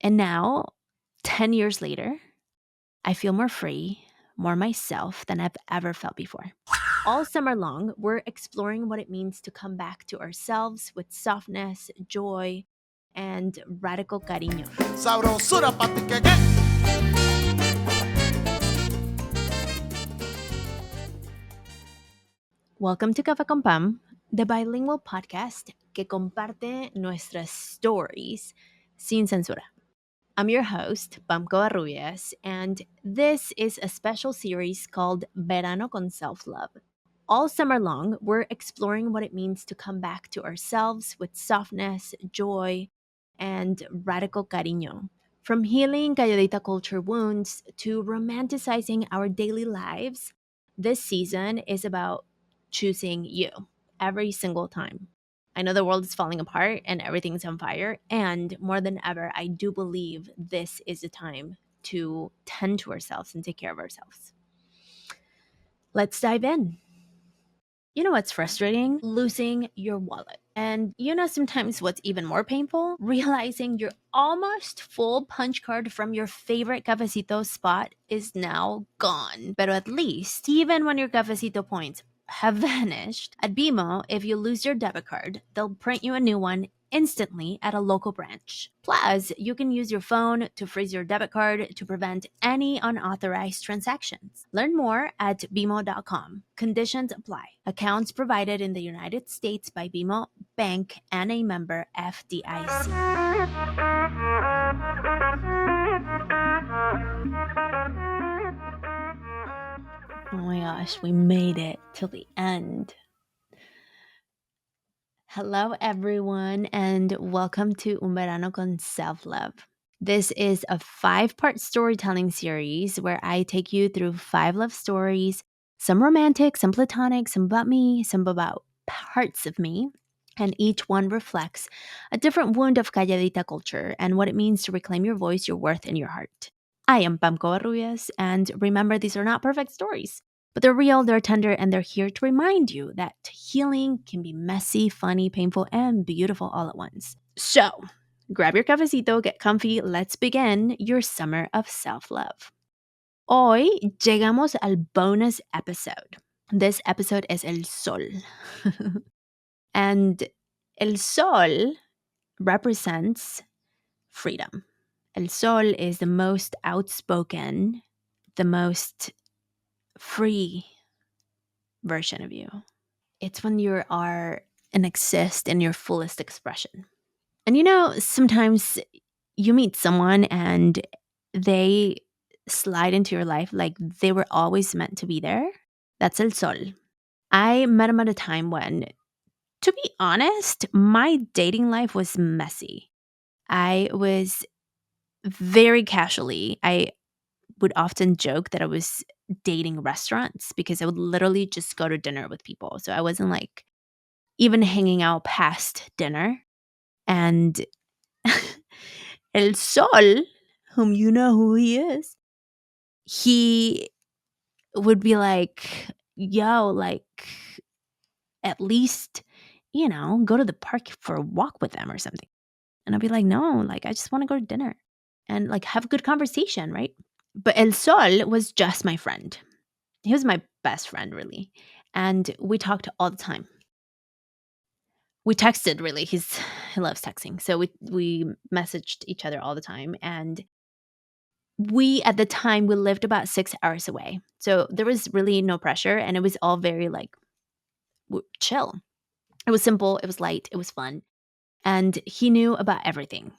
And now, 10 years later, I feel more free, more myself than I've ever felt before. All summer long, we're exploring what it means to come back to ourselves with softness, joy, and radical cariño. Sabrosura pa' ti que. Welcome to Café con Pam, the bilingual podcast que comparte nuestras stories sin censura. I'm your host, Pam Covarrubias, and this is a special series called Verano con Self-Love. All summer long, we're exploring what it means to come back to ourselves with softness, joy, and radical cariño. From healing Calladita culture wounds to romanticizing our daily lives, this season is about choosing you every single time. I know the world is falling apart and everything's on fire, and more than ever, I do believe this is a time to tend to ourselves and take care of ourselves. Let's dive in. You know what's frustrating? Losing your wallet. And you know sometimes what's even more painful? Realizing your almost full punch card from your favorite cafecito spot is now gone. But at least, even when your cafecito points have vanished, at BMO, if you lose your debit card, they'll print you a new one instantly at a local branch. Plus, you can use your phone to freeze your debit card to prevent any unauthorized transactions. Learn more at bmo.com. Conditions apply. Accounts provided in the United States by BMO Bank and a member FDIC. Oh my gosh, we made it till the end. Hello, everyone, and welcome to Un Verano con Self-Love. This is a 5-part storytelling series where I take you through 5 love stories, some romantic, some platonic, some about me, some about parts of me, and each one reflects a different wound of Calladita culture and what it means to reclaim your voice, your worth, and your heart. I am Pam Covarrubias, and remember, these are not perfect stories. But they're real, they're tender, and they're here to remind you that healing can be messy, funny, painful, and beautiful all at once. So, grab your cafecito, get comfy, let's begin your summer of self-love. Hoy llegamos al bonus episode. This episode is El Sol. And El Sol represents freedom. El Sol is the most outspoken, the most free version of you. It's when you are and exist in your fullest expression. And you know, sometimes you meet someone and they slide into your life like they were always meant to be there. That's El Sol. I met him at a time when, to be honest, my dating life was messy. I was very casually, I would often joke that I was dating restaurants because I would literally just go to dinner with people. So I wasn't like even hanging out past dinner. And El Sol, whom you know who he is, he would be like, yo, like, at least, go to the park for a walk with them or something. And I'd be like, no, like, I just want to go to dinner and like have a good conversation, right? But El Sol was just my friend. He was my best friend, really. And we talked all the time. We texted, really. He loves texting. So we messaged each other all the time. And at the time, we lived about 6 hours away. So there was really no pressure. And it was all very like chill. It was simple. It was light. It was fun. And he knew about everything.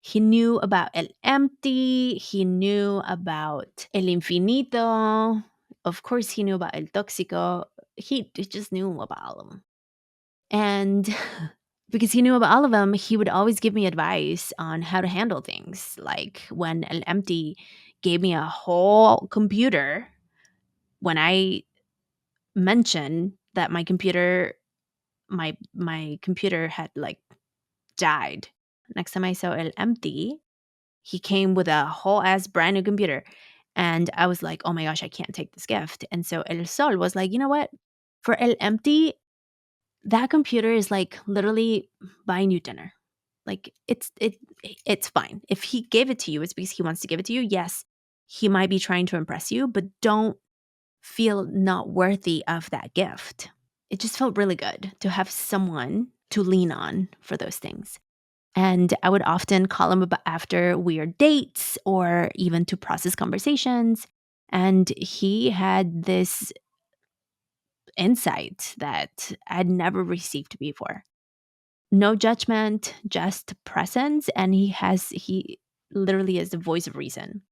He knew about El Empty. He knew about El Infinito. Of course, he knew about El Tóxico. He just knew about all of them. And because he knew about all of them, he would always give me advice on how to handle things. Like when El Empty gave me a whole computer, when I mentioned that my computer had like died. Next time I saw El Empty, he came with a whole ass brand new computer. And I was like, oh my gosh, I can't take this gift. And so El Sol was like, you know what? For El Empty, that computer is like literally buying you dinner. Like it's fine. If he gave it to you, it's because he wants to give it to you. Yes, he might be trying to impress you, but don't feel not worthy of that gift. It just felt really good to have someone to lean on for those things. And I would often call him after weird dates or even to process conversations. And he had this insight that I'd never received before. No judgment, just presence. And he literally is the voice of reason.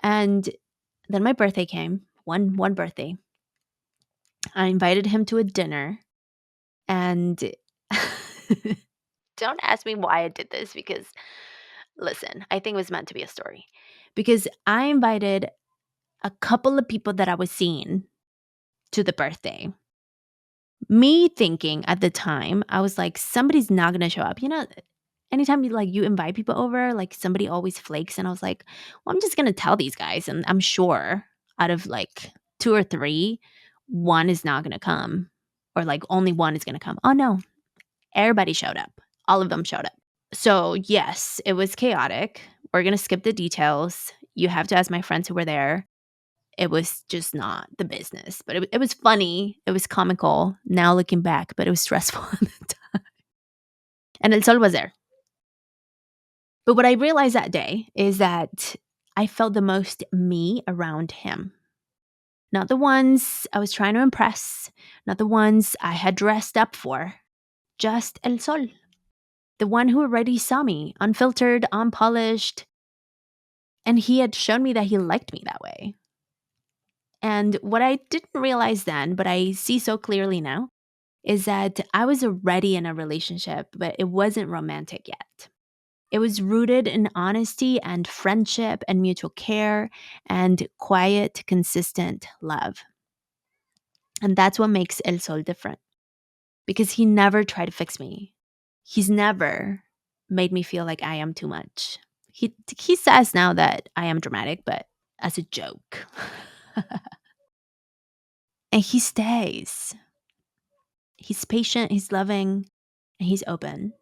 And then my birthday came, one birthday. I invited him to a dinner and don't ask me why I did this because listen, I think it was meant to be a story. Because I invited a couple of people that I was seeing to the birthday. Me thinking at the time, I was like, somebody's not gonna show up. Anytime you invite people over, like somebody always flakes. And I was like, well, I'm just gonna tell these guys, and I'm sure out of like two or three, one is not gonna come. Or like only one is gonna come. Oh no. Everybody showed up. All of them showed up. So yes, it was chaotic. We're gonna skip the details. You have to ask my friends who were there. It was just not the business, but it was funny. It was comical now looking back, but it was stressful at the time. And El Sol was there. But what I realized that day is that I felt the most me around him. Not the ones I was trying to impress, not the ones I had dressed up for, just El Sol, the one who already saw me, unfiltered, unpolished. And he had shown me that he liked me that way. And what I didn't realize then, but I see so clearly now, is that I was already in a relationship, but it wasn't romantic yet. It was rooted in honesty and friendship and mutual care and quiet, consistent love. And that's what makes El Sol different because he never tried to fix me. He's never made me feel like I am too much. He says now that I am dramatic, but as a joke. And he stays. He's patient, he's loving, and he's open.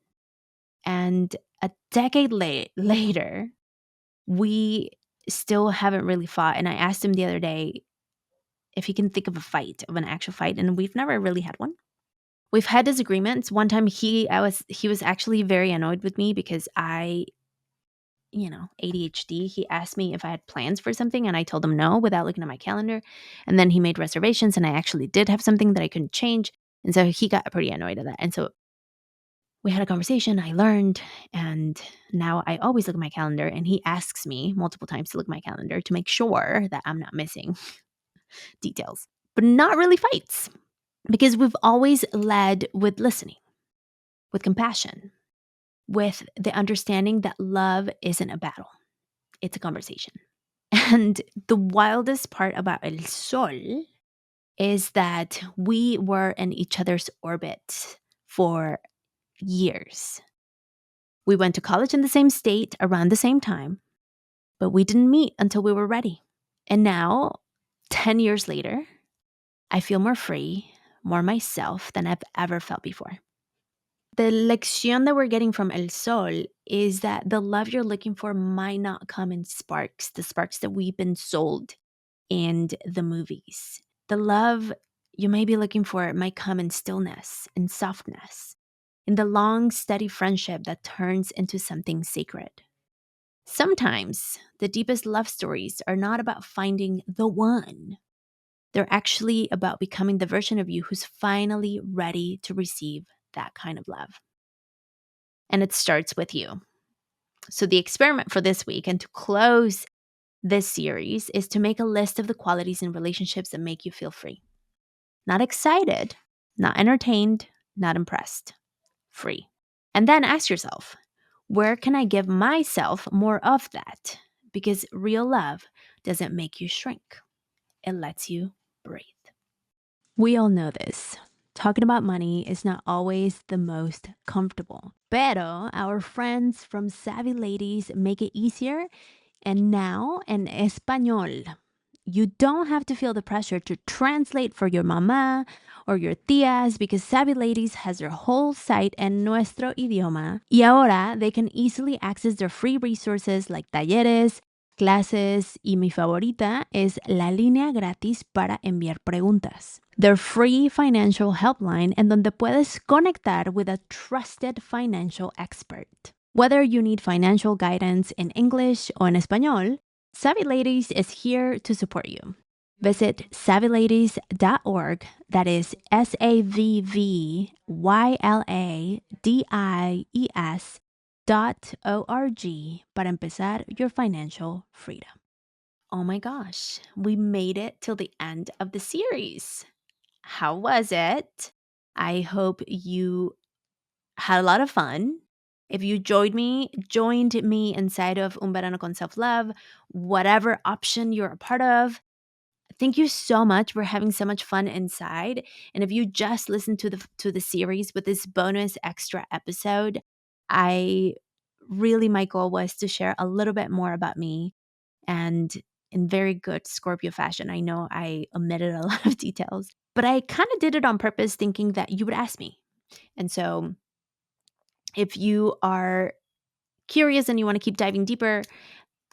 And a decade later, we still haven't really fought. And I asked him the other day if he can think of a fight, of an actual fight, and we've never really had one. We've had disagreements. One time he was actually very annoyed with me because ADHD. He asked me if I had plans for something and I told him no without looking at my calendar. And then he made reservations and I actually did have something that I couldn't change. And so he got pretty annoyed at that. And so we had a conversation, I learned, and now I always look at my calendar and he asks me multiple times to look at my calendar to make sure that I'm not missing details. But not really fights because we've always led with listening, with compassion, with the understanding that love isn't a battle, it's a conversation. And the wildest part about El Sol is that we were in each other's orbit for years. We went to college in the same state around the same time, but we didn't meet until we were ready. And now, 10 years later, I feel more free, more myself than I've ever felt before. The lección that we're getting from El Sol is that the love you're looking for might not come in sparks, the sparks that we've been sold in the movies. The love you may be looking for might come in stillness, in softness, in the long, steady friendship that turns into something sacred. Sometimes the deepest love stories are not about finding the one. They're actually about becoming the version of you who's finally ready to receive that kind of love. And it starts with you. So, the experiment for this week and to close this series is to make a list of the qualities in relationships that make you feel free. Not excited, not entertained, not impressed. Free. And then ask yourself, where can I give myself more of that? Because real love doesn't make you shrink, it lets you breathe. We all know this. Talking about money is not always the most comfortable. Pero our friends from Savvy Ladies make it easier. And now in Espanol, You don't have to feel the pressure to translate for your mamá or your tías because Savvy Ladies has their whole site en nuestro idioma. Y ahora they can easily access their free resources like talleres, clases, y mi favorita es la línea gratis para enviar preguntas. Their free financial helpline en donde puedes conectar with a trusted financial expert. Whether you need financial guidance in English or in Espanol, Savvy Ladies is here to support you. Visit savvyladies.org, that is SAVVYLADIES.org, para empezar your financial freedom. Oh my gosh, we made it till the end of the series. How was it? I hope you had a lot of fun. If you joined me inside of Un Verano con Self-Love, whatever option you're a part of, thank you so much. We're having so much fun inside. And if you just listened to the series with this bonus extra episode, my goal was to share a little bit more about me, and in very good Scorpio fashion. I know I omitted a lot of details, but I kind of did it on purpose thinking that you would ask me. And so if you are curious and you want to keep diving deeper,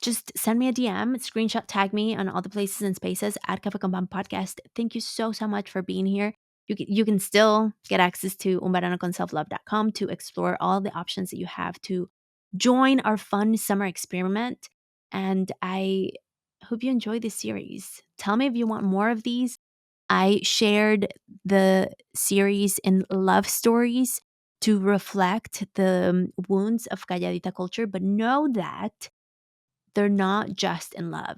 just send me a DM, screenshot, tag me on all the places and spaces at Cafe Con Pan Podcast. Thank you so much for being here. You can still get access to unveranoconselflove.com to explore all the options that you have to join our fun summer experiment. And I hope you enjoy this series. Tell me if you want more of these. I shared the series in love stories to reflect the wounds of Calladita culture, but know that they're not just in love.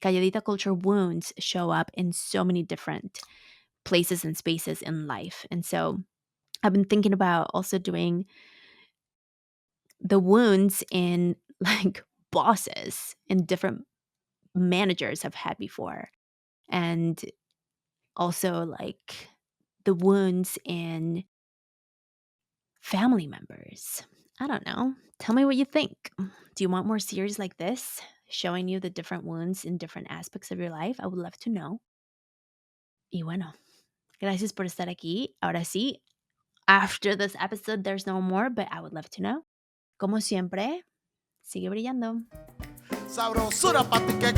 Calladita culture wounds show up in so many different places and spaces in life. And so I've been thinking about also doing the wounds in like bosses and different managers I've had before. And also like the wounds in family members. I don't know. Tell me what you think. Do you want more series like this, showing you the different wounds in different aspects of your life? I would love to know. Y bueno, gracias por estar aquí. Ahora sí, after this episode, there's no more, but I would love to know. Como siempre, sigue brillando. Sabrosura pa' ti que